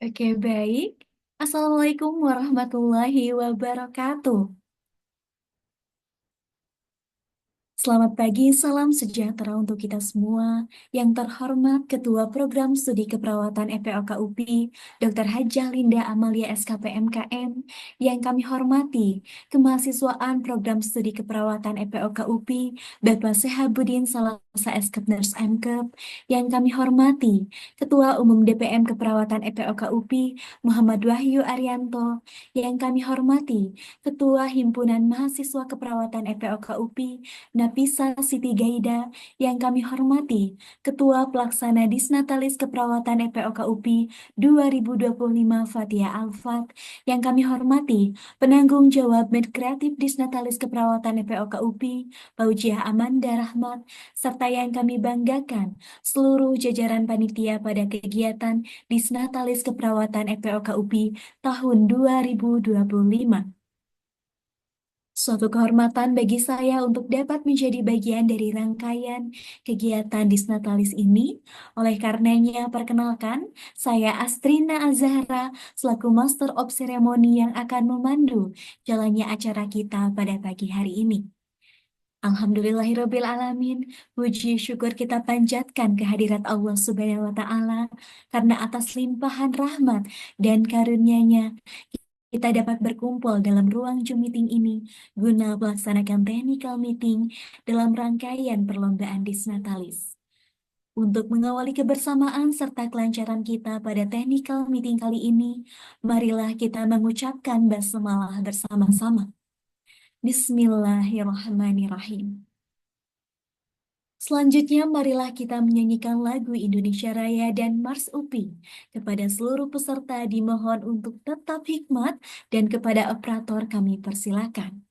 Oke, baik. Assalamualaikum warahmatullahi wabarakatuh. Selamat pagi, salam sejahtera untuk kita semua. Yang terhormat Ketua Program Studi Keperawatan EPOK UPI, Dr. Hajah Linda Amalia SKP MKM. Yang kami hormati, Kemahasiswaan Program Studi Keperawatan EPOK UPI, Bapak Sehabudin Salasa SKP Nurse MKEP. Yang kami hormati, Ketua Umum DPM Keperawatan EPOK UPI, Muhammad Wahyu Arianto. Yang kami hormati, Ketua Himpunan Mahasiswa Keperawatan EPOK UPI, Nafisa Siti Gaida, yang kami hormati, Ketua Pelaksana Disnatalis Keperawatan EPOK UPI 2025 Fatia Alfat, yang kami hormati, Penanggung Jawab Med Kreatif Disnatalis Keperawatan EPOK UPI, Paujiah Amanda Rahmat, serta yang kami banggakan, seluruh jajaran panitia pada kegiatan Disnatalis Keperawatan EPOK UPI tahun 2025. Suatu kehormatan bagi saya untuk dapat menjadi bagian dari rangkaian kegiatan Disnatalis ini. Oleh karenanya, perkenalkan, saya Astrina Azahra selaku Master of Ceremony yang akan memandu jalannya acara kita pada pagi hari ini. Alhamdulillahirabbil alamin, puji syukur kita panjatkan kehadirat Allah Subhanahu wa taala karena atas limpahan rahmat dan karunia-Nya kita dapat berkumpul dalam ruang Zoom meeting ini guna melaksanakan technical meeting dalam rangkaian perlombaan Disnatalis. Untuk mengawali kebersamaan serta kelancaran kita pada technical meeting kali ini, marilah kita mengucapkan basmalah bersama-sama. Bismillahirrahmanirrahim. Selanjutnya, marilah kita menyanyikan lagu Indonesia Raya dan Mars UPI. Kepada seluruh peserta dimohon untuk tetap hikmat dan kepada operator kami persilakan.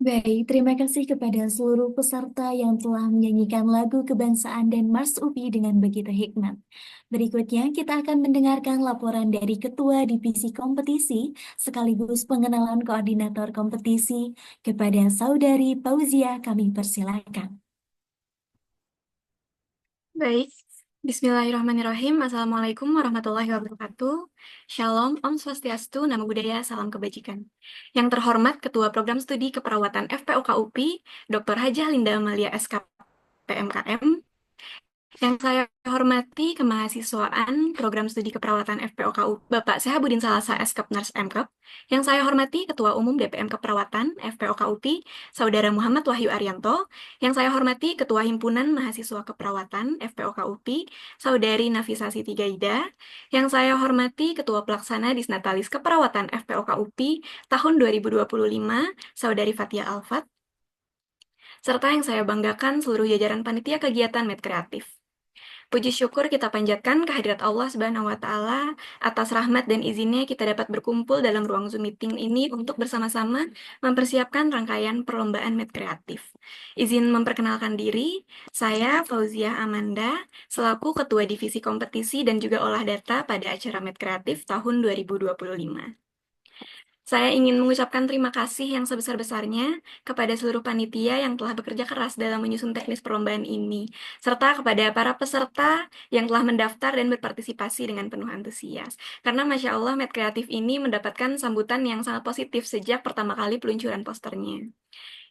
Baik, terima kasih kepada seluruh peserta yang telah menyanyikan lagu kebangsaan dan Mars UPI dengan begitu hikmat. Berikutnya, kita akan mendengarkan laporan dari Ketua Divisi Kompetisi sekaligus pengenalan koordinator kompetisi kepada Saudari Fauzia. Kami persilakan. Baik, Bismillahirrahmanirrahim. Assalamualaikum warahmatullahi wabarakatuh. Shalom, Om Swastiastu, Namo Buddhaya, Salam Kebajikan. Yang terhormat Ketua Program Studi Keperawatan FPOK UPI, Dr. Hajah Linda Amalia SKPMKM, yang saya hormati kemahasiswaan Program Studi Keperawatan FPOKU Bapak Sehabudin Salasa Eskap Nars Mkep, yang saya hormati Ketua Umum DPM Keperawatan FPOKUPI Saudara Muhammad Wahyu Arianto, yang saya hormati Ketua Himpunan Mahasiswa Keperawatan FPOKUPI Saudari Nafisa Siti Gaida, yang saya hormati Ketua Pelaksana Disnatalis Keperawatan FPOKUPI tahun 2025 Saudari Fatia Alfat, serta yang saya banggakan seluruh jajaran panitia kegiatan Med Kreatif. Puji syukur kita panjatkan kehadirat Allah Subhanahu wa Ta'ala atas rahmat dan izinnya kita dapat berkumpul dalam ruang Zoom meeting ini untuk bersama-sama mempersiapkan rangkaian perlombaan Med Kreatif. Izin memperkenalkan diri, saya Fauzia Amanda, selaku Ketua Divisi Kompetisi dan juga Olah Data pada acara Med Kreatif tahun 2025. Saya ingin mengucapkan terima kasih yang sebesar-besarnya kepada seluruh panitia yang telah bekerja keras dalam menyusun teknis perlombaan ini, serta kepada para peserta yang telah mendaftar dan berpartisipasi dengan penuh antusias. Karena Masya Allah, Med Kreatif ini mendapatkan sambutan yang sangat positif sejak pertama kali peluncuran posternya.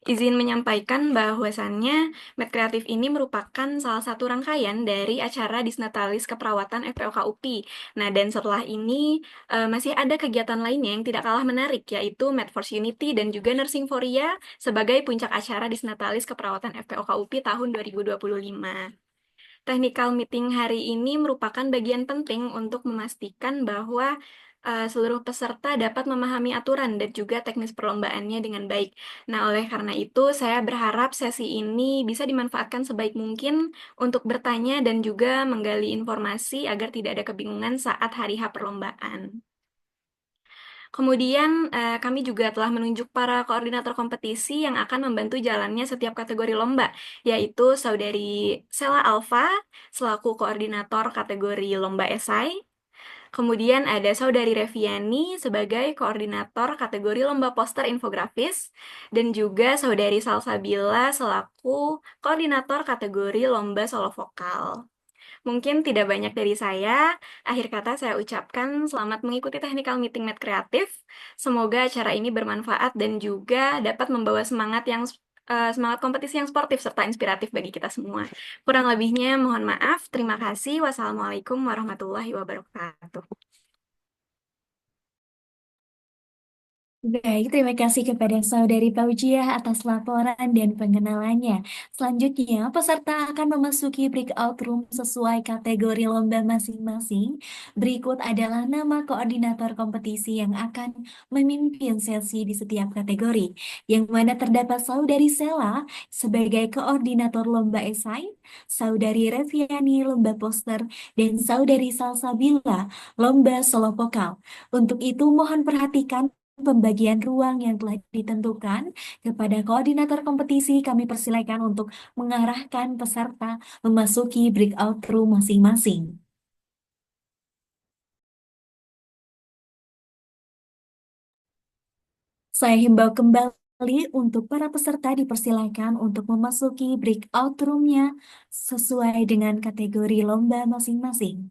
Izin menyampaikan bahwasannya Med Kreatif ini merupakan salah satu rangkaian dari acara Disnatalis Keperawatan FPOK UPI. Nah, dan setelah ini masih ada kegiatan lainnya yang tidak kalah menarik, yaitu Medforce Unity dan juga Nursing Foria sebagai puncak acara Disnatalis Keperawatan FPOK UPI tahun 2025. Technical meeting hari ini merupakan bagian penting untuk memastikan bahwa seluruh peserta dapat memahami aturan dan juga teknis perlombaannya dengan baik. Nah, oleh karena itu, saya berharap sesi ini bisa dimanfaatkan sebaik mungkin untuk bertanya dan juga menggali informasi agar tidak ada kebingungan saat hari H perlombaan. Kemudian, kami juga telah menunjuk para koordinator kompetisi yang akan membantu jalannya setiap kategori lomba, yaitu Saudari Sela Alfa selaku koordinator kategori lomba esai. Kemudian ada Saudari Reviani sebagai koordinator kategori lomba poster infografis, dan juga Saudari Salsabila selaku koordinator kategori lomba solo vokal. Mungkin tidak banyak dari saya. Akhir kata saya ucapkan selamat mengikuti technical meeting Med Kreatif. Semoga acara ini bermanfaat dan juga dapat membawa semangat kompetisi yang sportif serta inspiratif bagi kita semua. Kurang lebihnya mohon maaf. Terima kasih. Wassalamualaikum warahmatullahi wabarakatuh. Baik, terima kasih kepada Saudari Fauziah atas laporan dan pengenalannya. Selanjutnya, peserta akan memasuki breakout room sesuai kategori lomba masing-masing. Berikut adalah nama koordinator kompetisi yang akan memimpin sesi di setiap kategori, yang mana terdapat Saudari Sela sebagai koordinator lomba esai, Saudari Reviani lomba poster, dan Saudari Salsabila lomba solo vokal. Untuk itu, mohon perhatikan pembagian ruang yang telah ditentukan kepada koordinator kompetisi. Kami persilakan untuk mengarahkan peserta memasuki breakout room masing-masing. Saya himbau kembali untuk para peserta dipersilakan untuk memasuki breakout room-nya sesuai dengan kategori lomba masing-masing.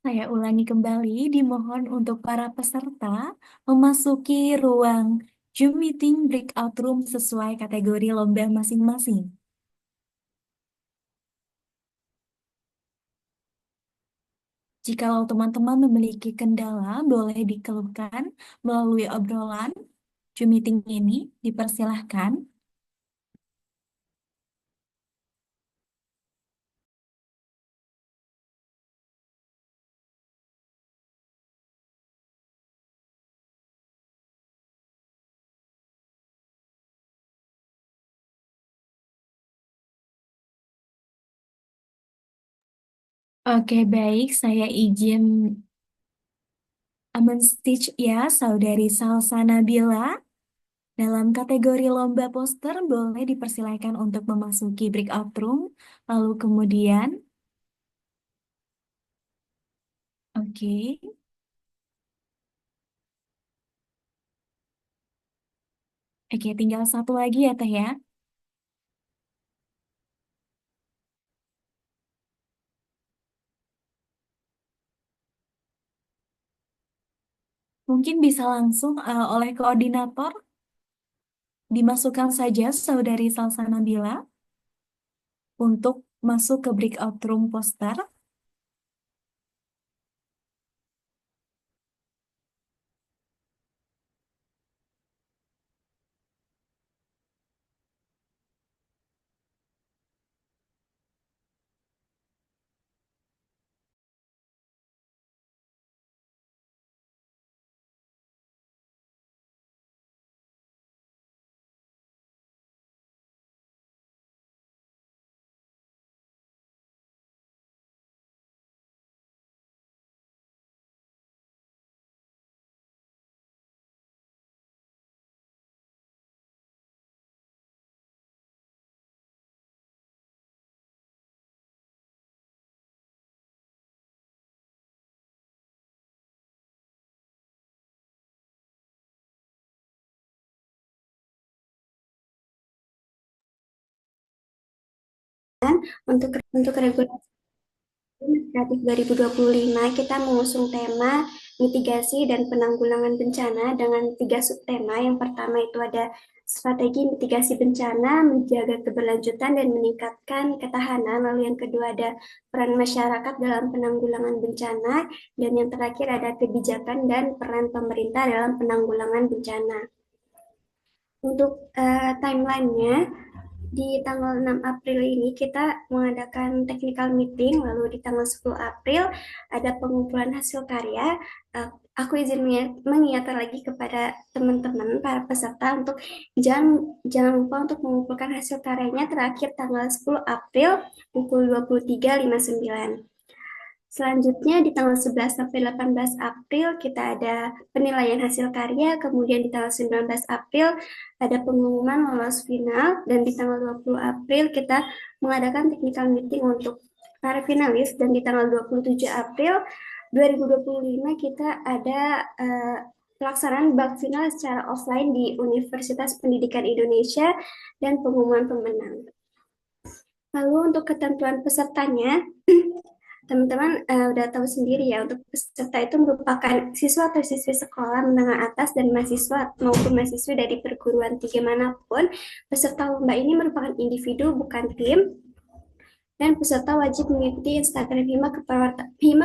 Saya ulangi kembali, dimohon untuk para peserta memasuki ruang Zoom meeting breakout room sesuai kategori lomba masing-masing. Jikalau teman-teman memiliki kendala, boleh dikeluhkan melalui obrolan Zoom meeting ini, dipersilahkan. Oke, baik. Saya izin men-stage ya, Saudari Salsa Nabila. Dalam kategori lomba poster, boleh dipersilakan untuk memasuki breakout room. Lalu kemudian, oke, oke, tinggal satu lagi ya, Teh ya. Mungkin bisa langsung oleh koordinator dimasukkan saja Saudari Salsa Nabila untuk masuk ke breakout room poster. Untuk regulasi Kreatif 2025, kita mengusung tema mitigasi dan penanggulangan bencana dengan 3 subtema. Yang pertama itu ada strategi mitigasi bencana, menjaga keberlanjutan dan meningkatkan ketahanan. Lalu yang kedua ada peran masyarakat dalam penanggulangan bencana. Dan yang terakhir ada kebijakan dan peran pemerintah dalam penanggulangan bencana. Untuk timelinenya, di tanggal 6 April ini kita mengadakan technical meeting, lalu di tanggal 10 April ada pengumpulan hasil karya. Aku izin mengingatkan lagi kepada teman-teman, para peserta untuk jangan lupa untuk mengumpulkan hasil karyanya terakhir tanggal 10 April pukul 23.59. Selanjutnya di tanggal 11 sampai 18 April kita ada penilaian hasil karya, kemudian di tanggal 19 April ada pengumuman lolos final, dan di tanggal 20 April kita mengadakan technical meeting untuk para finalis, dan di tanggal 27 April 2025 kita ada pelaksanaan bak final secara offline di Universitas Pendidikan Indonesia dan pengumuman pemenang. Lalu untuk ketentuan pesertanya, teman-teman udah tahu sendiri ya, untuk peserta itu merupakan siswa atau siswi sekolah menengah atas dan mahasiswa maupun mahasiswi dari perguruan tinggi manapun. Peserta lomba ini merupakan individu, bukan tim. Dan peserta wajib mengikuti Instagram Hima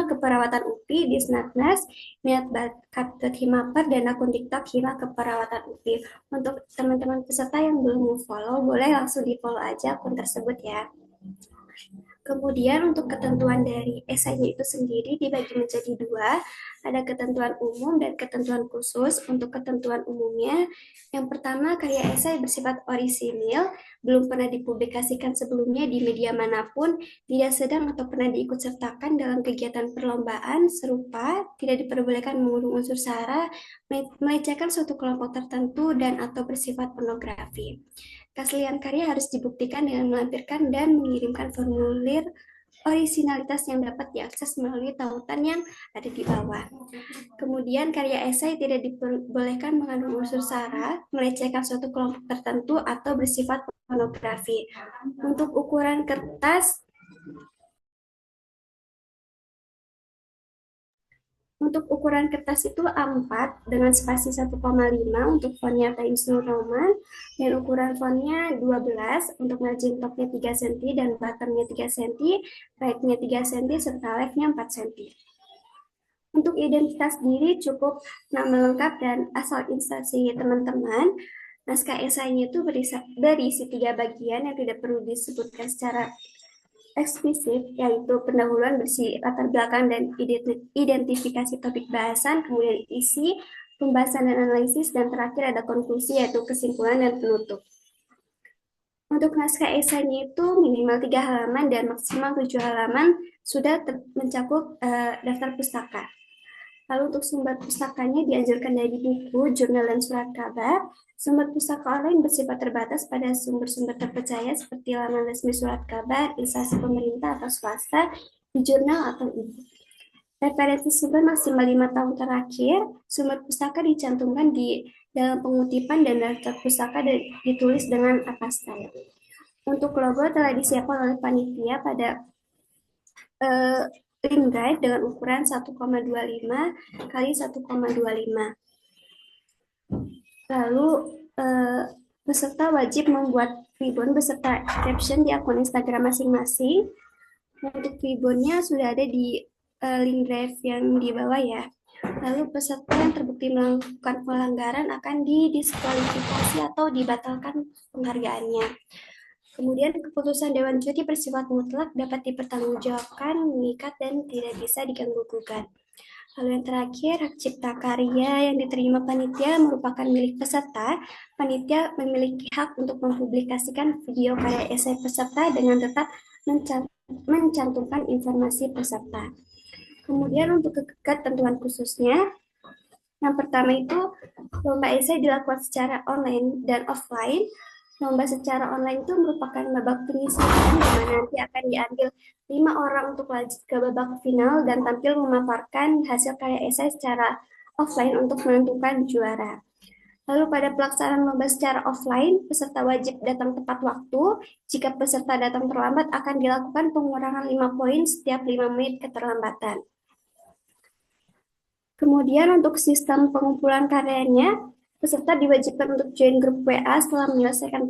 Keperawatan UPI di Snapnas, minat bakat Himaper, dan akun TikTok Hima Keperawatan UPI. Untuk teman-teman peserta yang belum follow, boleh langsung di follow aja akun tersebut ya. Kemudian untuk ketentuan dari esainya itu sendiri dibagi menjadi dua, ada ketentuan umum dan ketentuan khusus. Untuk ketentuan umumnya, yang pertama karya esai bersifat orisinil, belum pernah dipublikasikan sebelumnya di media manapun, tidak sedang atau pernah diikutsertakan dalam kegiatan perlombaan serupa, tidak diperbolehkan mengandung unsur sara, melecehkan suatu kelompok tertentu, dan atau bersifat pornografi. Keaslian karya harus dibuktikan dengan melampirkan dan mengirimkan formulir orisinalitas yang dapat diakses melalui tautan yang ada di bawah. Kemudian karya esai tidak diperbolehkan mengandung unsur sara, melecehkan suatu kelompok tertentu, atau bersifat pornografi. Untuk ukuran kertas, Untuk ukuran kertas itu A4 dengan spasi 1,5 untuk fontnya Times New Roman, dan ukuran fontnya 12 untuk margin topnya 3 cm dan bottomnya 3 cm, rightnya 3 cm, serta leftnya 4 cm. Untuk identitas diri cukup nama lengkap dan asal instansi teman-teman. Naskah esainya itu berisi 3 bagian yang tidak perlu disebutkan secara eksplisit, yaitu pendahuluan berisi latar belakang dan identifikasi topik bahasan, kemudian isi, pembahasan dan analisis, dan terakhir ada konklusi yaitu kesimpulan dan penutup. Untuk naskah esainya itu minimal 3 halaman dan maksimal 7 halaman sudah mencakup daftar pustaka. Lalu untuk sumber pustakanya dianjurkan dari buku, jurnal, dan surat kabar. Sumber pustaka online bersifat terbatas pada sumber-sumber terpercaya seperti laman resmi surat kabar, instansi pemerintah atau swasta, di jurnal atau e-book. Referensi sumber maksimal 5 tahun terakhir. Sumber pustaka dicantumkan di dalam pengutipan dan daftar pustaka ditulis dengan atas style. Untuk logo telah disiapkan oleh panitia pada link drive dengan ukuran 1,25 kali 1,25. Lalu peserta wajib membuat ribbon beserta caption di akun Instagram masing-masing. Untuk ribbonnya sudah ada di link drive yang di bawah ya. Lalu peserta yang terbukti melakukan pelanggaran akan didiskualifikasi atau dibatalkan penghargaannya. Kemudian keputusan Dewan Juri bersifat mutlak, dapat dipertanggungjawabkan, mengikat, dan tidak bisa diganggu-gugat. Lalu yang terakhir, hak cipta karya yang diterima panitia merupakan milik peserta. Panitia memiliki hak untuk mempublikasikan video karya esai peserta dengan tetap mencantumkan informasi peserta. Kemudian untuk ketentuan khususnya, yang pertama itu lomba esai dilakukan secara online dan offline. Lomba secara online itu merupakan babak penyisihan di mana nanti akan diambil 5 orang untuk lanjut ke babak final dan tampil memaparkan hasil karya esai secara offline untuk menentukan juara. Lalu pada pelaksanaan lomba secara offline, peserta wajib datang tepat waktu. Jika peserta datang terlambat, akan dilakukan pengurangan 5 poin setiap 5 menit keterlambatan. Kemudian untuk sistem pengumpulan karyanya, peserta diwajibkan untuk join grup WA setelah menyelesaikan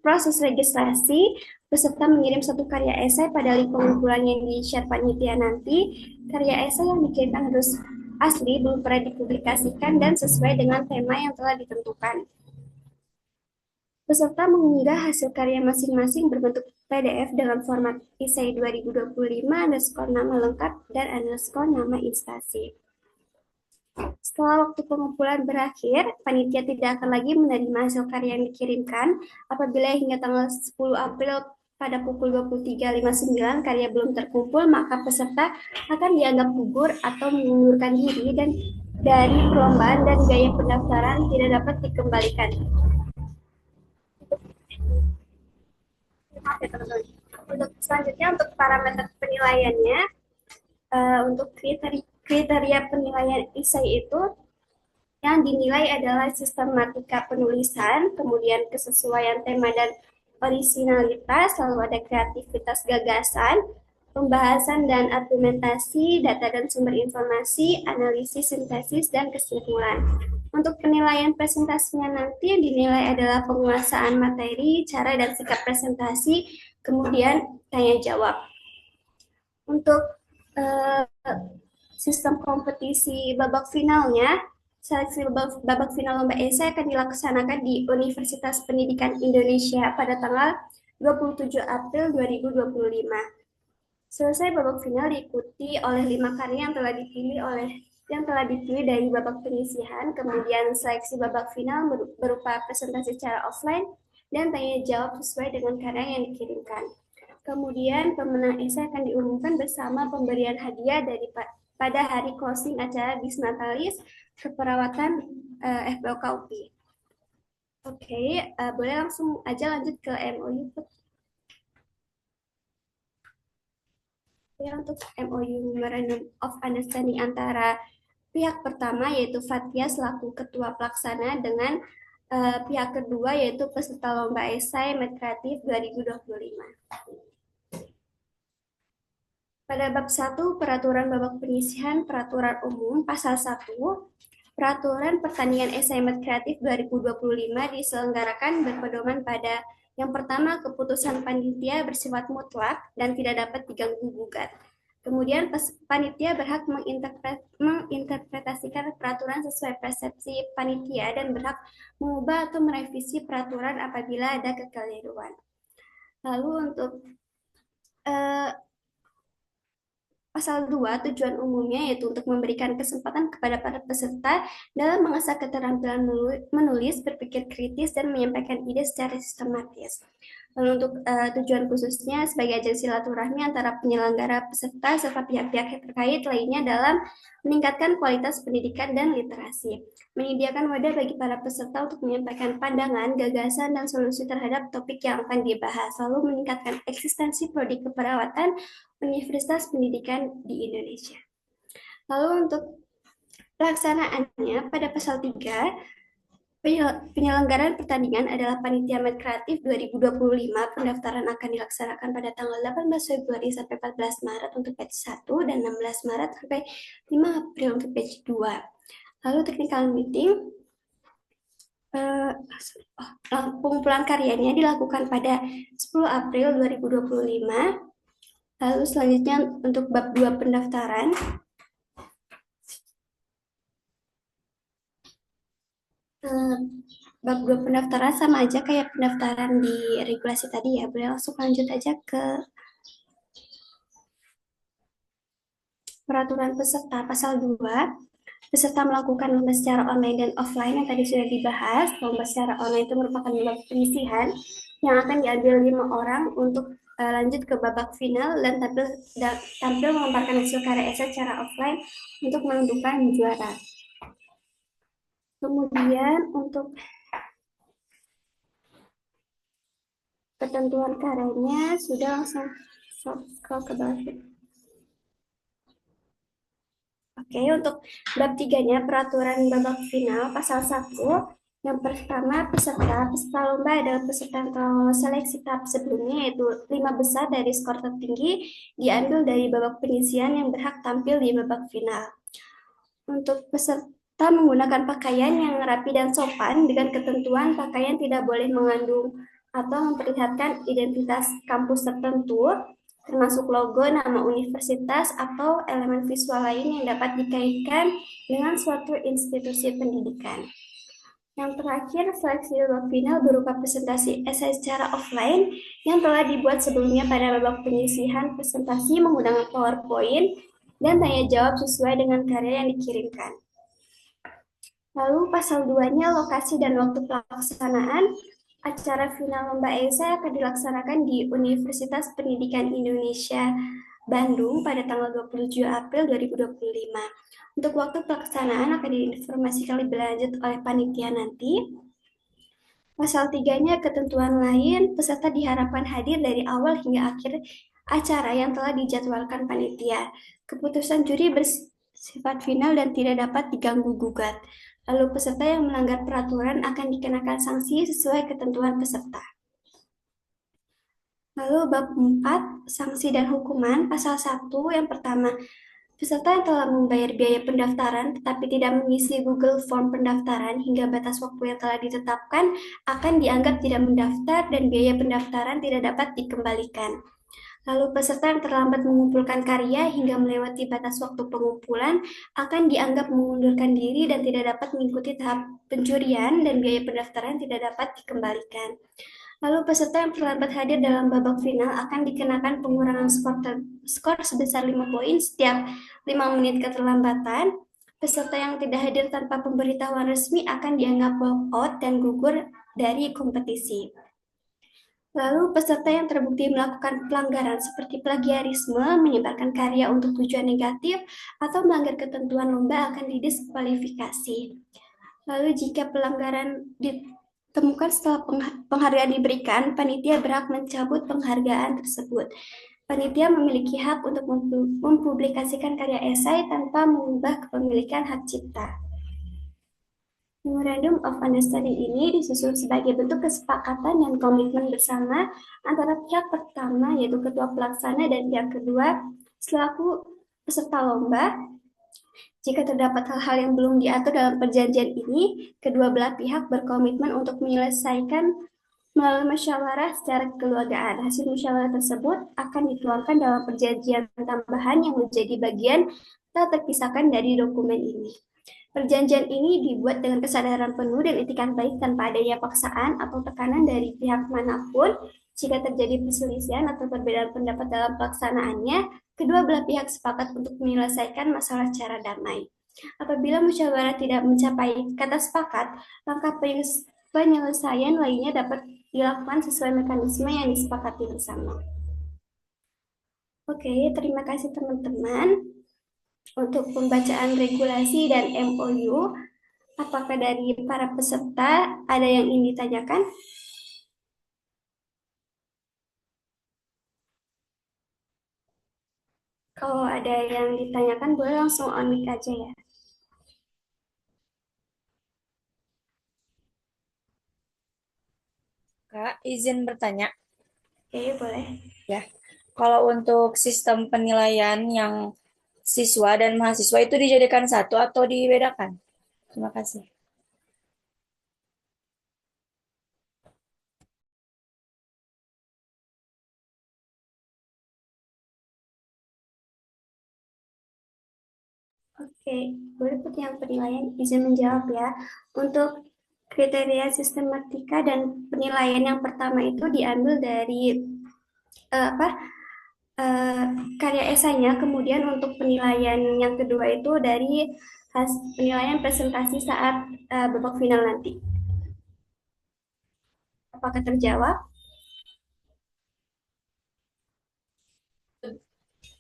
proses registrasi. Peserta mengirim 1 karya esai pada link pengumpulan yang di-share panitia nanti. Karya esai yang dikirimkan harus asli, belum pernah dipublikasikan, dan sesuai dengan tema yang telah ditentukan. Peserta mengunggah hasil karya masing-masing berbentuk PDF dalam format esai 2025 underscore nama lengkap dan underscore nama instansi. Setelah waktu pengumpulan berakhir, panitia tidak akan lagi menerima hasil karya yang dikirimkan. Apabila hingga tanggal 10 April pada pukul 23.59 karya belum terkumpul, maka peserta akan dianggap gugur atau mengundurkan diri dan dari perlombaan dan biaya pendaftaran tidak dapat dikembalikan. Untuk selanjutnya untuk parameter penilaiannya, untuk kriteria penilaian esai itu yang dinilai adalah sistematika penulisan, kemudian kesesuaian tema dan orisinalitas, lalu ada kreativitas gagasan, pembahasan dan argumentasi, data dan sumber informasi, analisis, sintesis, dan kesimpulan. Untuk penilaian presentasinya nanti yang dinilai adalah penguasaan materi, cara dan sikap presentasi, kemudian tanya jawab. Untuk sistem kompetisi babak finalnya, seleksi babak final lomba esai akan dilaksanakan di Universitas Pendidikan Indonesia pada tanggal 27 April 2025. Selesai babak final diikuti oleh 5 karya yang telah dipilih dari babak penyisihan, kemudian seleksi babak final berupa presentasi secara offline dan tanya jawab sesuai dengan karya yang dikirimkan. Kemudian pemenang esai akan diumumkan bersama pemberian hadiah pada hari closing acara Bisnatalis keperawatan FPOK UPI. Oke, boleh langsung aja lanjut ke MOU. Ya, untuk MOU Memorandum of Understanding antara pihak pertama yaitu Fathia selaku ketua pelaksana dengan pihak kedua yaitu peserta lomba esai Med Kreatif 2025. Pada bab 1, peraturan babak penyisihan peraturan umum, pasal 1, peraturan pertandingan esai kreatif 2025 diselenggarakan berpedoman pada yang pertama, keputusan panitia bersifat mutlak dan tidak dapat diganggu-gugat. Kemudian panitia berhak menginterpretasikan peraturan sesuai persepsi panitia dan berhak mengubah atau merevisi peraturan apabila ada kekeliruan. Lalu untuk Pasal 2, tujuan umumnya yaitu untuk memberikan kesempatan kepada para peserta dalam mengasah keterampilan menulis, berpikir kritis, dan menyampaikan ide secara sistematis. Lalu untuk tujuan khususnya sebagai ajang silaturahmi antara penyelenggara peserta serta pihak-pihak yang terkait lainnya dalam meningkatkan kualitas pendidikan dan literasi. Menyediakan wadah bagi para peserta untuk menyampaikan pandangan, gagasan, dan solusi terhadap topik yang akan dibahas. Lalu meningkatkan eksistensi prodi keperawatan Universitas Pendidikan di Indonesia. Lalu untuk pelaksanaannya pada pasal 3, penyelenggaraan pertandingan adalah Panitia Med Kreatif 2025. Pendaftaran akan dilaksanakan pada tanggal 18 Februari sampai 14 Maret untuk batch 1 dan 16 Maret sampai 5 April untuk batch 2. Lalu technical meeting, pengumpulan karyanya dilakukan pada 10 April 2025. Lalu selanjutnya untuk bab 2 pendaftaran. Bab 2 pendaftaran sama aja kayak pendaftaran di regulasi tadi ya. Boleh langsung lanjut aja ke peraturan peserta pasal 2. Peserta melakukan lomba secara online dan offline yang tadi sudah dibahas. Lomba secara online itu merupakan lomba penyisihan yang akan diambil 5 orang untuk lanjut ke babak final dan tampil melemparkan hasil karya esai secara offline untuk menentukan juara. Kemudian untuk ketentuan karyanya sudah langsung scroll ke bawah. Oke, untuk bab 3-nya peraturan babak final pasal 1. Yang pertama, peserta lomba adalah peserta yang telah lolos seleksi tahap sebelumnya, yaitu 5 besar dari skor tertinggi diambil dari babak penyisihan yang berhak tampil di babak final. Untuk peserta menggunakan pakaian yang rapi dan sopan dengan ketentuan pakaian tidak boleh mengandung atau memperlihatkan identitas kampus tertentu, termasuk logo, nama universitas, atau elemen visual lain yang dapat dikaitkan dengan suatu institusi pendidikan. Yang terakhir, seleksi babak final berupa presentasi esai secara offline yang telah dibuat sebelumnya pada babak penyisihan presentasi menggunakan PowerPoint dan tanya jawab sesuai dengan karya yang dikirimkan. Lalu pasal 2-nya lokasi dan waktu pelaksanaan. Acara final lomba esai akan dilaksanakan di Universitas Pendidikan Indonesia Bandung pada tanggal 27 April 2025. Untuk waktu pelaksanaan akan diinformasikan lebih lanjut oleh panitia nanti. Pasal 3-nya ketentuan lain, peserta diharapkan hadir dari awal hingga akhir acara yang telah dijadwalkan panitia. Keputusan juri bersifat final dan tidak dapat diganggu-gugat. Lalu peserta yang melanggar peraturan akan dikenakan sanksi sesuai ketentuan peserta. Lalu bab 4, sanksi dan hukuman, pasal 1, yang pertama, peserta yang telah membayar biaya pendaftaran tetapi tidak mengisi Google Form pendaftaran hingga batas waktu yang telah ditetapkan akan dianggap tidak mendaftar dan biaya pendaftaran tidak dapat dikembalikan. Lalu peserta yang terlambat mengumpulkan karya hingga melewati batas waktu pengumpulan akan dianggap mengundurkan diri dan tidak dapat mengikuti tahap pencurian dan biaya pendaftaran tidak dapat dikembalikan. Lalu peserta yang terlambat hadir dalam babak final akan dikenakan pengurangan skor sebesar 5 poin setiap 5 menit keterlambatan. Peserta yang tidak hadir tanpa pemberitahuan resmi akan dianggap walk out dan gugur dari kompetisi. Lalu peserta yang terbukti melakukan pelanggaran seperti plagiarisme, menyebarkan karya untuk tujuan negatif, atau melanggar ketentuan lomba akan didiskualifikasi. Lalu jika pelanggaran ditemukan setelah penghargaan diberikan, panitia berhak mencabut penghargaan tersebut. Panitia memiliki hak untuk mempublikasikan karya esai tanpa mengubah kepemilikan hak cipta. Memorandum of Understanding ini disusun sebagai bentuk kesepakatan dan komitmen bersama antara pihak pertama, yaitu ketua pelaksana, dan pihak kedua, Selaku peserta lomba, jika terdapat hal-hal yang belum diatur dalam perjanjian ini, kedua belah pihak berkomitmen untuk menyelesaikan melalui musyawarah secara kekeluargaan. Hasil musyawarah tersebut akan dituangkan dalam perjanjian tambahan yang menjadi bagian tak terpisahkan dari dokumen ini. Perjanjian ini dibuat dengan kesadaran penuh dan etikat baik tanpa adanya paksaan atau tekanan dari pihak manapun. Jika terjadi perselisihan atau perbedaan pendapat dalam pelaksanaannya, kedua belah pihak sepakat untuk menyelesaikan masalah secara damai. Apabila musyawarah tidak mencapai kata sepakat, langkah penyelesaian lainnya dapat dilakukan sesuai mekanisme yang disepakati bersama. Oke, terima kasih teman-teman untuk pembacaan regulasi dan MOU. Apakah dari para peserta ada yang ingin ditanyakan? Kalau ada yang ditanyakan, boleh langsung on mic aja ya. Kak, izin bertanya. Oke, boleh. Ya, kalau untuk sistem penilaian yang siswa dan mahasiswa itu dijadikan satu atau dibedakan? Terima kasih. Oke, boleh yang penilaian izin menjawab ya. Untuk kriteria sistematika dan penilaian yang pertama itu diambil dari apa karya esainya. Kemudian untuk penilaian yang kedua itu dari penilaian presentasi saat babak final nanti. Apakah terjawab?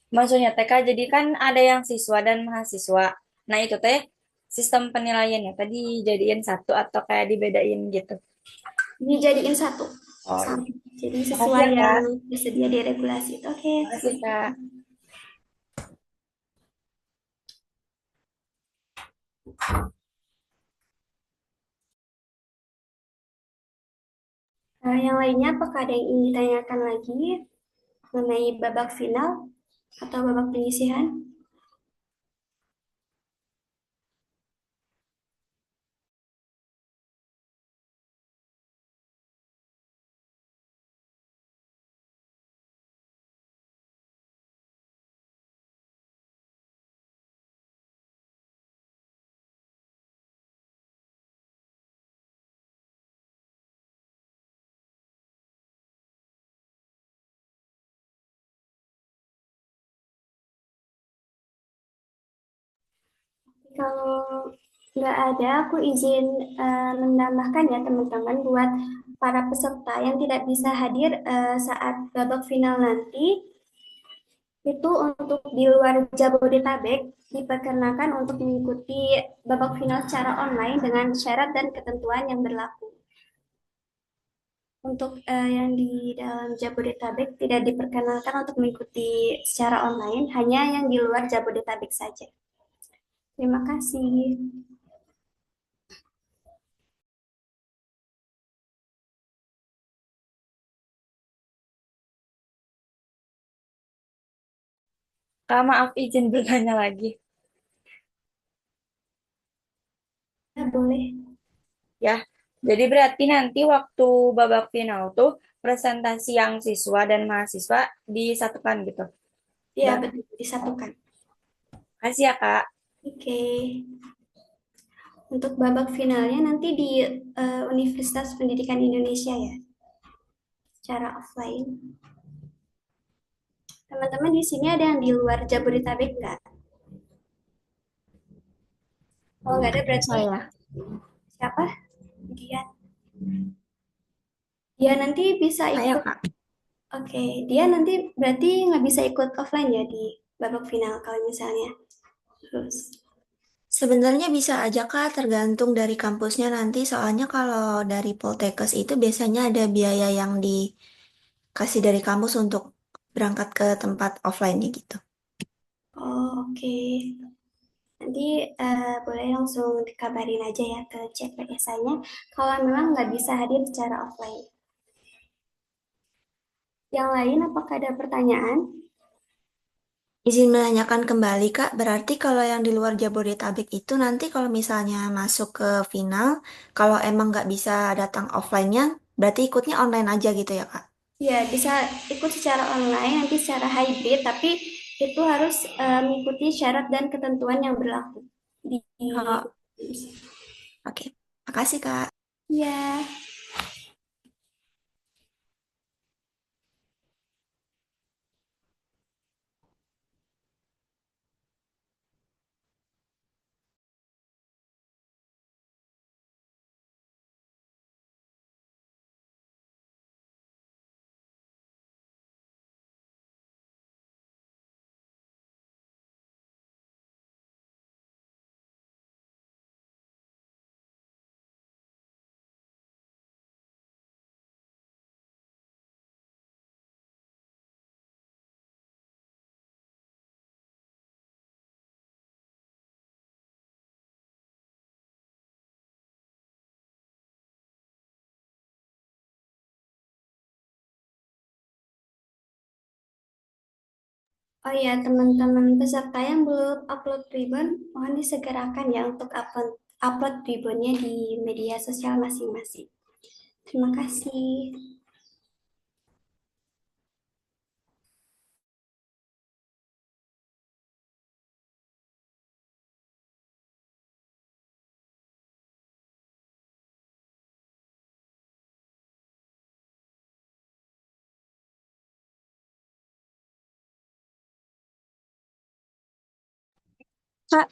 Maksudnya TK, jadi kan ada yang siswa dan mahasiswa. Nah, itu teh sistem penilaiannya tadi jadiin satu atau kayak dibedain gitu. Dijadiin satu. Oh, Sama. Jadi makasih sesuai ya, Kak. yang tersedia di regulasi itu. Oke. Makasih, Kak. Yang lainnya apakah ada yang ingin ditanyakan lagi mengenai babak final atau babak penyisihan? Kalau nggak ada, aku izin menambahkan ya teman-teman buat para peserta yang tidak bisa hadir saat babak final nanti, itu untuk di luar Jabodetabek diperkenakan untuk mengikuti babak final secara online dengan syarat dan ketentuan yang berlaku. Untuk yang di dalam Jabodetabek tidak diperkenalkan untuk mengikuti secara online, hanya yang di luar Jabodetabek saja. Terima kasih. Kak, maaf izin bertanya lagi. Ya, boleh. Ya, jadi berarti nanti waktu babak final tuh presentasi yang siswa dan mahasiswa disatukan gitu. Ya, Bah, betul, disatukan. kasih ya, Kak. Oke. Untuk babak finalnya nanti di Universitas Pendidikan Indonesia ya, secara offline. Teman-teman di sini ada yang di luar Jabodetabek nggak? Kalau nggak ada berarti Saya. siapa? Dia. Dia nanti bisa Saya, ikut. Kak. Oke, dia nanti berarti nggak bisa ikut offline ya di babak final kalau misalnya. Terus. Sebenarnya bisa aja Kak, tergantung dari kampusnya nanti. Soalnya kalau dari Poltekkes itu biasanya ada biaya yang dikasih dari kampus untuk berangkat ke tempat offline-nya gitu. Oh, oke. Nanti boleh langsung dikabarin aja ya ke CPSA-nya kalau memang nggak bisa hadir secara offline. Yang lain apakah ada pertanyaan? Izin menanyakan kembali, Kak. Berarti kalau yang di luar Jabodetabek itu nanti kalau misalnya masuk ke final, kalau emang nggak bisa datang offline-nya, berarti ikutnya online aja gitu ya, Kak? Ya, bisa ikut secara online, nanti secara hybrid, tapi itu harus mengikuti syarat dan ketentuan yang berlaku di Oh, oke. Makasih, Kak. ya. Oh ya, teman-teman peserta yang belum upload ribbon, mohon disegerakan ya untuk upload ribbonnya di media sosial masing-masing. Terima kasih. Kak,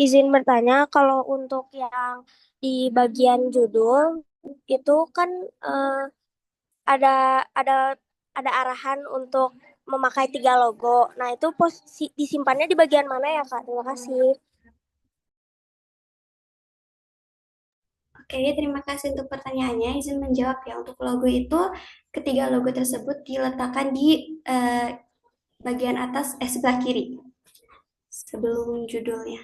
izin bertanya, kalau untuk yang di bagian judul itu kan eh, ada ada ada arahan untuk memakai 3 logo. Nah, itu posisi disimpannya di bagian mana ya, Kak? Terima kasih. Oke, terima kasih untuk pertanyaannya. Izin menjawab ya. Untuk logo itu, ketiga logo tersebut diletakkan di bagian atas, sebelah kiri, sebelum judulnya.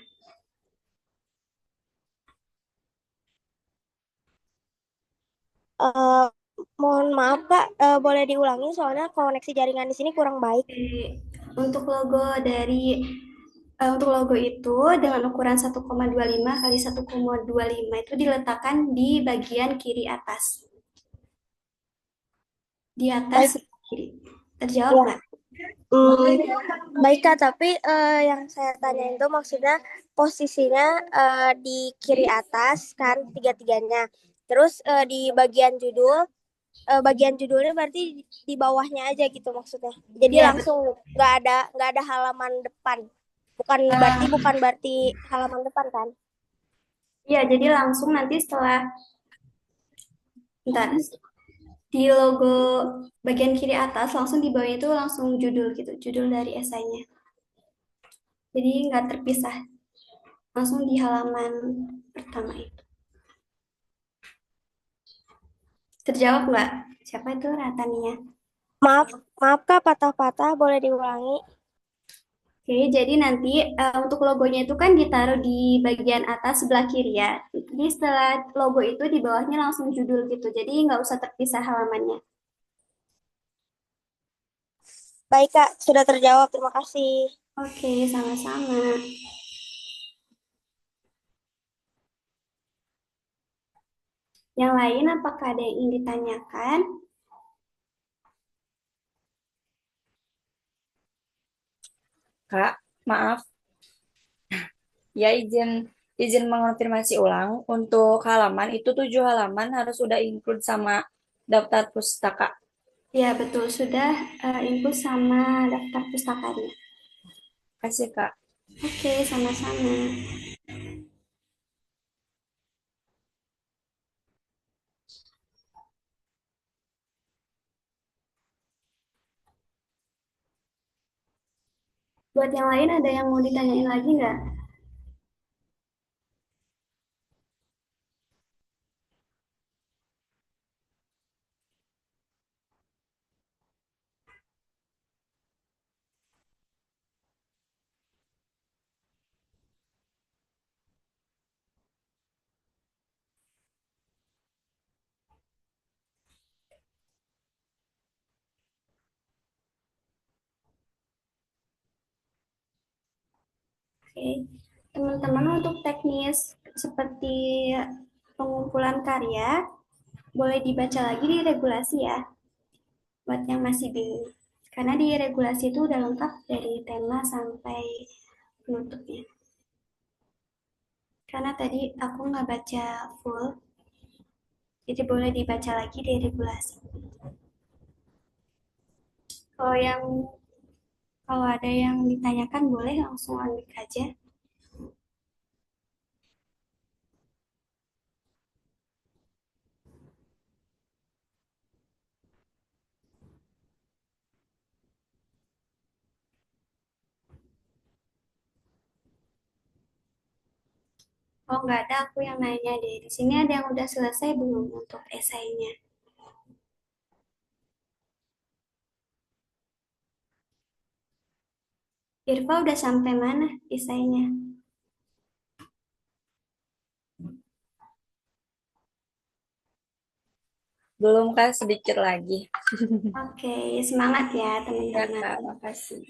Eh, Mohon maaf, Kak, boleh diulangi soalnya koneksi jaringan di sini kurang baik. Oke, untuk logo dari untuk logo itu dengan ukuran 1,25 kali 1,25 itu diletakkan di bagian kiri atas. Di atas Baik, kiri. Terjawab ya. nggak? Baik, Kak, tapi yang saya tanya itu maksudnya posisinya di kiri atas kan tiga-tiganya. Terus bagian judulnya berarti di bawahnya aja gitu maksudnya. Jadi Ya, langsung nggak ada halaman depan. Bukan berarti halaman depan kan? ya, jadi langsung nanti setelah bentar, di logo bagian kiri atas langsung di bawahnya itu langsung judul gitu, judul dari esainya. Jadi nggak terpisah, langsung di halaman pertama itu. Terjawab nggak? Siapa itu Ratania? Maaf, maaf Kak, patah-patah boleh diulangi. Oke, jadi nanti untuk logonya itu kan ditaruh di bagian atas sebelah kiri ya. Jadi setelah logo itu di bawahnya langsung judul gitu. Jadi nggak usah terpisah halamannya. Baik Kak, sudah terjawab. Terima kasih. Oke, sama-sama. Yang lain apakah ada yang ingin ditanyakan? Kak, maaf, ya izin izin mengonfirmasi ulang untuk halaman itu 7 halaman harus udah include sama daftar pustaka. Ya, betul. Sudah input sama daftar pustakanya. Kasih Kak. Oke, sama-sama. Buat yang lain ada yang mau ditanyain lagi nggak? Oke, teman-teman untuk teknis seperti pengumpulan karya, boleh dibaca lagi di regulasi ya, buat yang masih bingung. Karena di regulasi itu udah lengkap dari tema sampai penutupnya. Karena tadi aku nggak baca full, jadi boleh dibaca lagi di regulasi. Kalau yang kalau ada yang ditanyakan boleh langsung ambil aja. Oh nggak ada, aku yang nanya deh. Di sini ada yang udah selesai belum untuk esainya? Irfa udah sampai mana esainya? Belum Kak, sedikit lagi. Oke, semangat ya Ya teman-teman. Kak, makasih.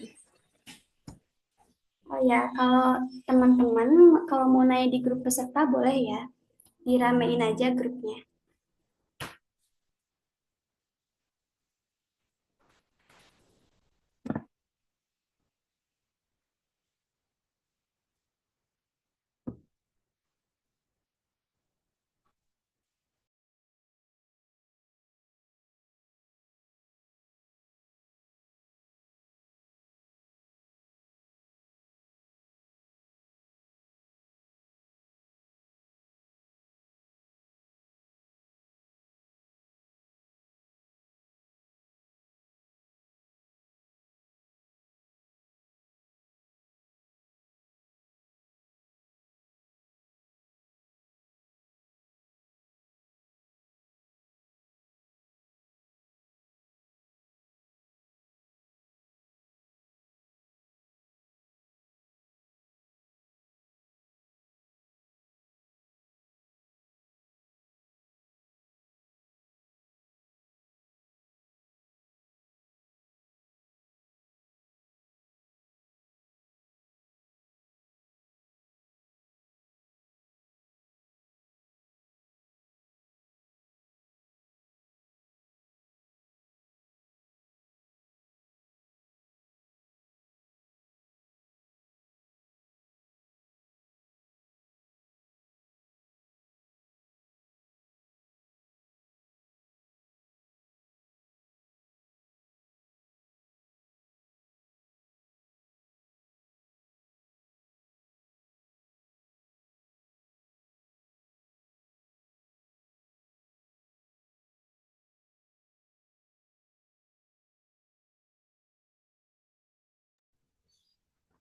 Oh ya, kalau teman-teman kalau mau nanya di grup peserta boleh ya, diramein aja grupnya.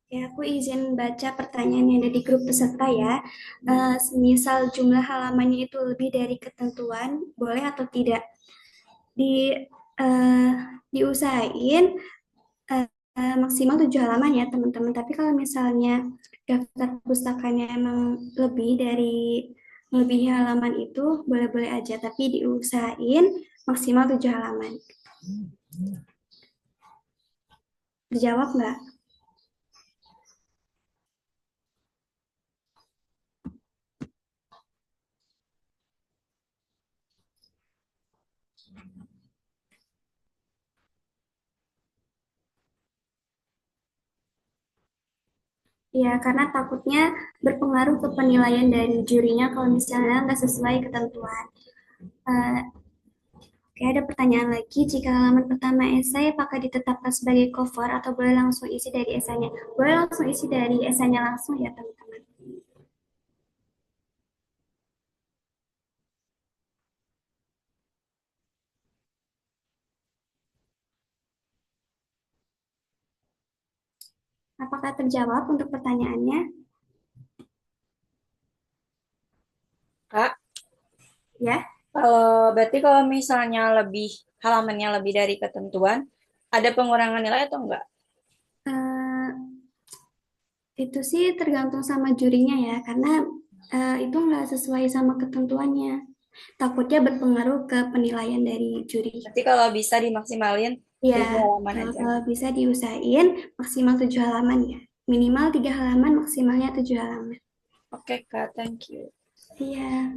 Ya, aku izin baca pertanyaan yang ada di grup peserta ya. Semisal jumlah halamannya itu lebih dari ketentuan, boleh atau tidak? Di eh, diusahain maksimal 7 halaman ya teman-teman. Tapi kalau misalnya daftar pustakanya emang lebih dari melebihi halaman itu, boleh-boleh aja. Tapi diusahain maksimal 7 halaman. Dijawab nggak? Ya, karena takutnya berpengaruh ke penilaian dari jurinya kalau misalnya nggak sesuai ketentuan. Eh, Oke, ada pertanyaan lagi. Jika halaman pertama esai, apakah ditetapkan sebagai cover atau boleh langsung isi dari esainya? Boleh langsung isi dari esainya langsung ya, teman-teman. Apakah terjawab untuk pertanyaannya? Kak, Ya. kalau misalnya halamannya lebih dari ketentuan, ada pengurangan nilai atau enggak? Eh, itu sih tergantung sama jurinya ya, karena itu nggak sesuai sama ketentuannya. Takutnya berpengaruh ke penilaian dari juri. Berarti kalau bisa dimaksimalin Ya, 7 halaman aja. kalau bisa diusahain maksimal 7 halaman ya. Minimal 3 halaman, maksimalnya 7 halaman. Oke, Kak, thank you. Iya.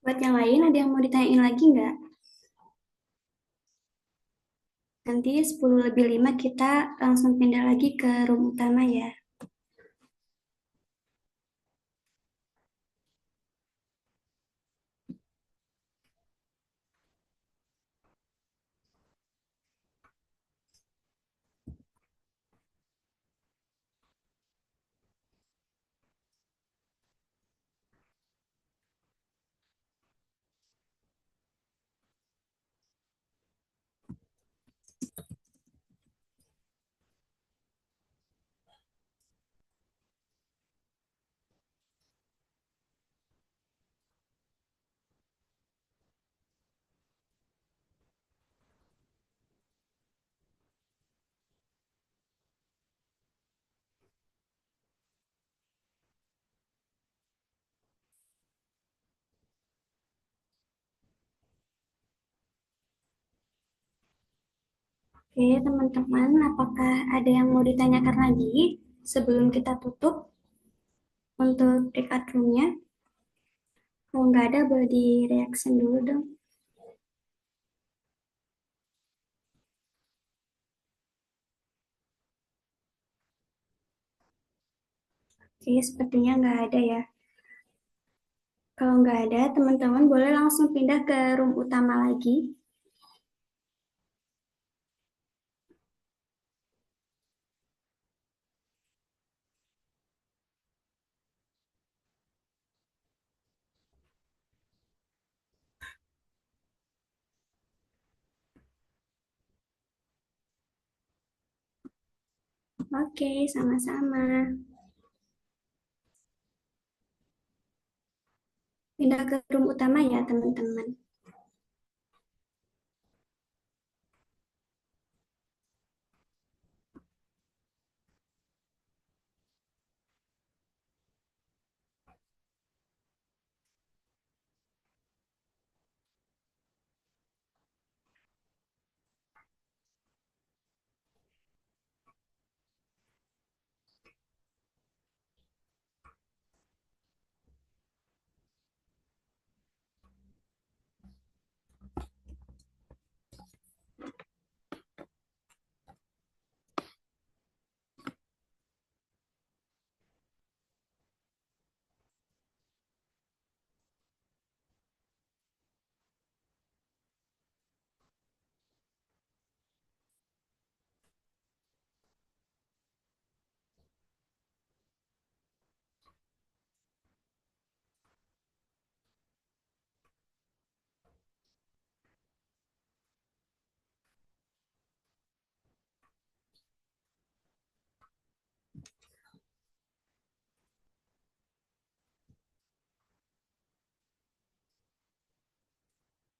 Buat yang lain, ada yang mau ditanyain lagi nggak? Nanti 10 lebih 5 kita langsung pindah lagi ke room utama ya. Oke, teman-teman, apakah ada yang mau ditanyakan lagi sebelum kita tutup untuk breakout room-nya? Kalau nggak ada, boleh di-reaction dulu dong. Oke, sepertinya nggak ada ya. Kalau nggak ada, teman-teman boleh langsung pindah ke room utama lagi. Oke, sama-sama. Pindah ke room utama ya, teman-teman.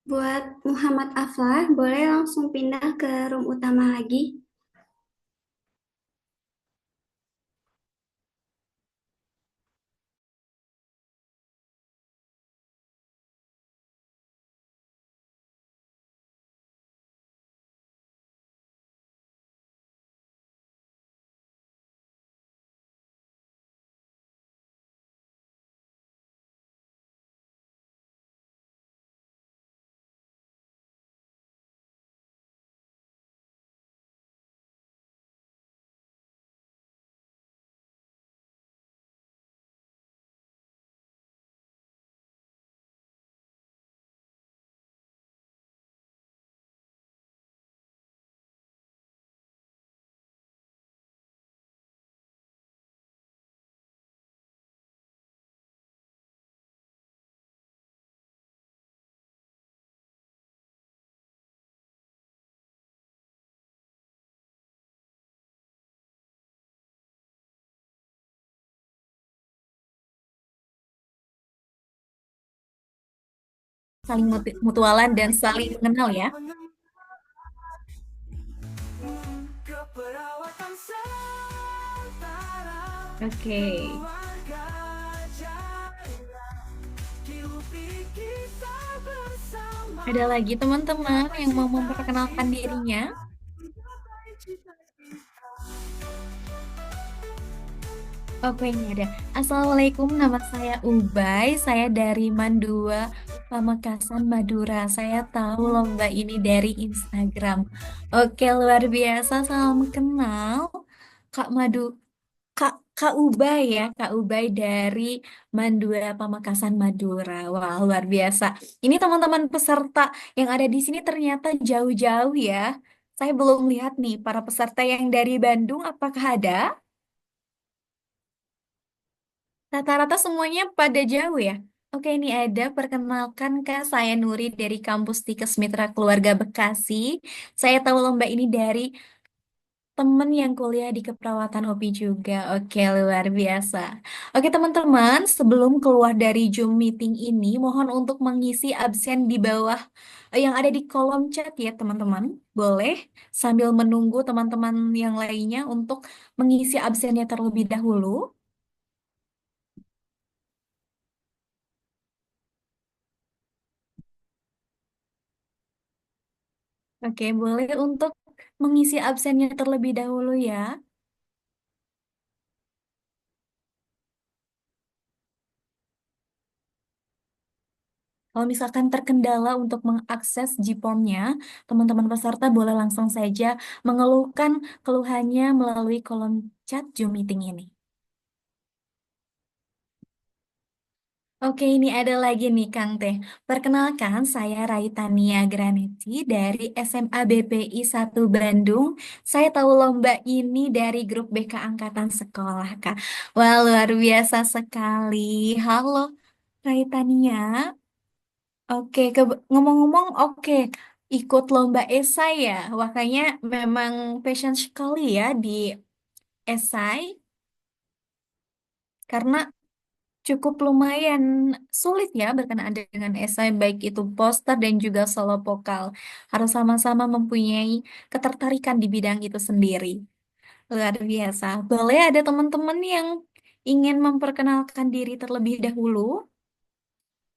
Buat Muhammad Aflah, boleh langsung pindah ke room utama lagi. saling mutualan dan saling mengenal ya. Oke. Ada lagi teman-teman yang mau memperkenalkan dirinya? Oke, ini ada. Assalamualaikum, nama saya Ubay. Saya dari Mandua, Pamekasan, Madura. Saya tahu lomba ini dari Instagram. Oke, luar biasa. Salam kenal, Kak Madu. Kak Ubay ya, Kak Ubay dari Mandua, Pamekasan, Madura. Wah, luar biasa. Ini teman-teman peserta yang ada di sini ternyata jauh-jauh ya. Saya belum lihat nih para peserta yang dari Bandung. Apakah ada? Rata-rata semuanya pada jauh ya. Oke, ini ada. Perkenalkan Kak, saya Nuri dari kampus Tikes Mitra Keluarga Bekasi. Saya tahu lomba ini dari temen yang kuliah di keperawatan OPI juga. Oke, luar biasa. Oke, teman-teman, sebelum keluar dari Zoom meeting ini, mohon untuk mengisi absen di bawah yang ada di kolom chat ya, teman-teman. Boleh sambil menunggu teman-teman yang lainnya untuk mengisi absennya terlebih dahulu. Oke, boleh untuk mengisi absennya terlebih dahulu ya. Kalau misalkan terkendala untuk mengakses GPOM-nya, teman-teman peserta boleh langsung saja mengeluhkan keluhannya melalui kolom chat Zoom meeting ini. Oke, ini ada lagi nih Kang Teh. Perkenalkan, saya Raitania Graneti dari SMA BPI 1 Bandung. Saya tahu lomba ini dari grup BK Angkatan Sekolah, Kak. Wah, luar biasa sekali. Halo, Raitania. Oke, ngomong-ngomong, oke, ikut lomba esai ya. Wah, kayaknya memang passion sekali ya di esai, karena cukup lumayan sulit ya berkenaan dengan esai, baik itu poster dan juga solo vokal. Harus sama-sama mempunyai ketertarikan di bidang itu sendiri. Luar biasa. Boleh ada teman-teman yang ingin memperkenalkan diri terlebih dahulu?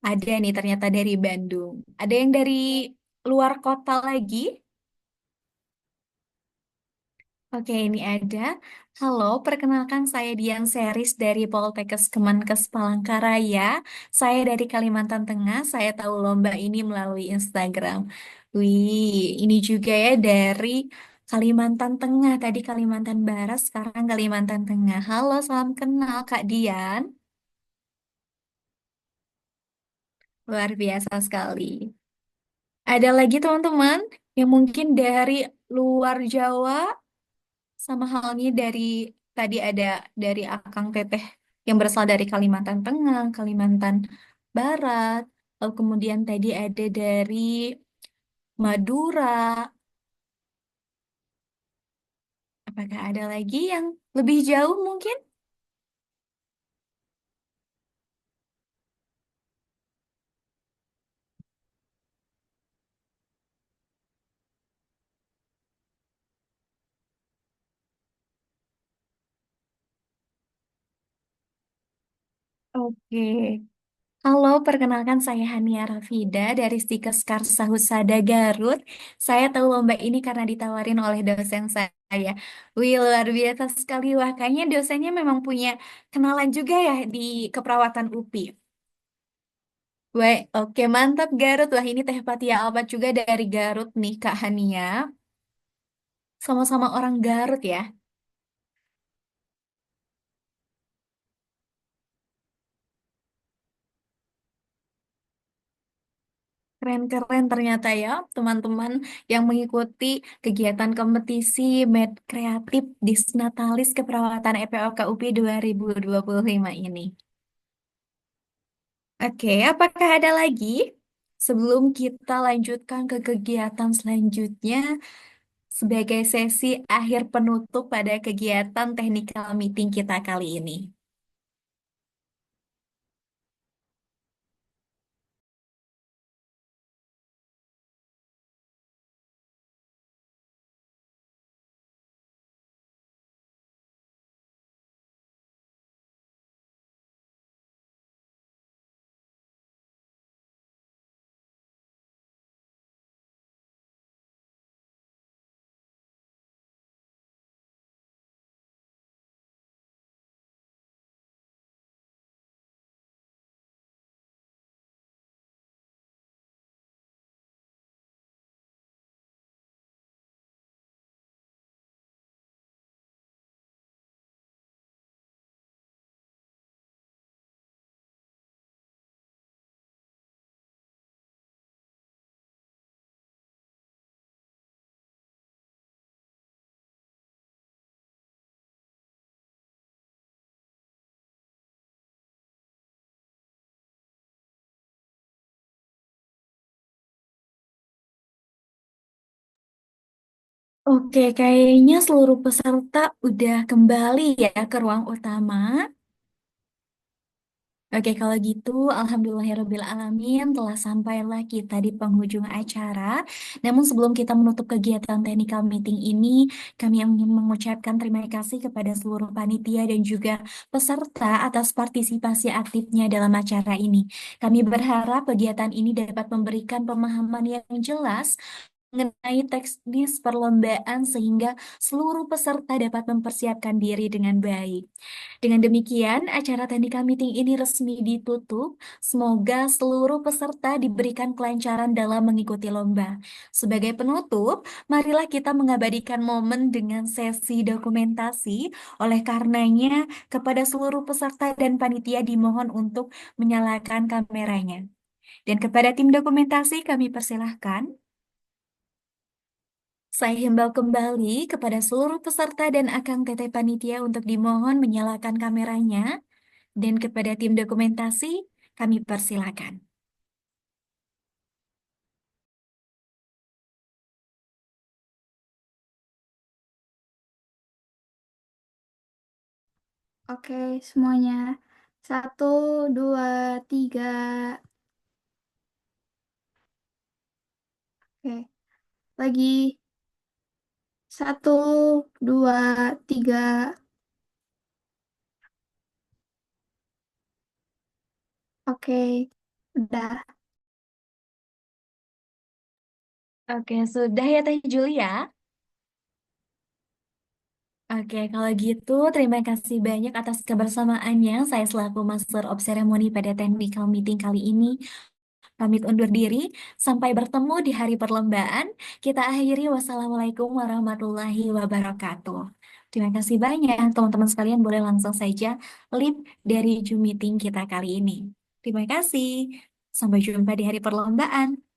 Ada nih ternyata dari Bandung. Ada yang dari luar kota lagi? Oke, ini ada. Halo, perkenalkan saya Dian Seris dari Poltekkes Kemenkes Palangkaraya. Saya dari Kalimantan Tengah. Saya tahu lomba ini melalui Instagram. Wih, ini juga ya dari Kalimantan Tengah. Tadi Kalimantan Barat, sekarang Kalimantan Tengah. Halo, salam kenal Kak Dian. Luar biasa sekali. Ada lagi teman-teman yang mungkin dari luar Jawa. Sama halnya dari tadi ada dari Akang Teteh yang berasal dari Kalimantan Tengah, Kalimantan Barat, lalu kemudian tadi ada dari Madura. Apakah ada lagi yang lebih jauh mungkin? Oke. Halo, perkenalkan saya Hania Rafida dari Stikes Karsa Husada Garut. Saya tahu lomba ini karena ditawarin oleh dosen saya. Wih, luar biasa sekali. Wah, kayaknya dosennya memang punya kenalan juga ya di keperawatan UPI. Wah, oke mantap Garut. Wah, ini Teh Patia Alpat juga dari Garut nih, Kak Hania. Sama-sama orang Garut ya. Keren-keren ternyata ya, teman-teman yang mengikuti kegiatan kompetisi Med Kreatif Disnatalis Keperawatan EPOK UPI 2025 ini. Oke, apakah ada lagi? Sebelum kita lanjutkan ke kegiatan selanjutnya, sebagai sesi akhir penutup pada kegiatan technical meeting kita kali ini. Oke, kayaknya seluruh peserta udah kembali ya ke ruang utama. Oke, kalau gitu, Alhamdulillahirrabbilalamin telah sampailah kita di penghujung acara. Namun sebelum kita menutup kegiatan technical meeting ini, kami ingin mengucapkan terima kasih kepada seluruh panitia dan juga peserta atas partisipasi aktifnya dalam acara ini. Kami berharap kegiatan ini dapat memberikan pemahaman yang jelas mengenai teknis perlombaan sehingga seluruh peserta dapat mempersiapkan diri dengan baik. Dengan demikian, acara technical meeting ini resmi ditutup. Semoga seluruh peserta diberikan kelancaran dalam mengikuti lomba. Sebagai penutup, marilah kita mengabadikan momen dengan sesi dokumentasi. Oleh karenanya, kepada seluruh peserta dan panitia dimohon untuk menyalakan kameranya. Dan kepada tim dokumentasi kami persilahkan. Saya himbau kembali kepada seluruh peserta dan Akang Teteh Panitia untuk dimohon menyalakan kameranya. Dan kepada tim dokumentasi, kami persilakan. Oke, semuanya. Satu, dua, tiga. Oke, lagi. Satu, dua, tiga. Oke, udah. Oke, sudah ya Teh Julia? Oke, kalau gitu terima kasih banyak atas kebersamaannya. Saya selaku Master of Ceremony pada technical meeting kali ini pamit undur diri. Sampai bertemu di hari perlombaan. Kita akhiri wassalamualaikum warahmatullahi wabarakatuh. Terima kasih banyak. Teman-teman sekalian boleh langsung saja leave dari Zoom meeting kita kali ini. Terima kasih. Sampai jumpa di hari perlombaan.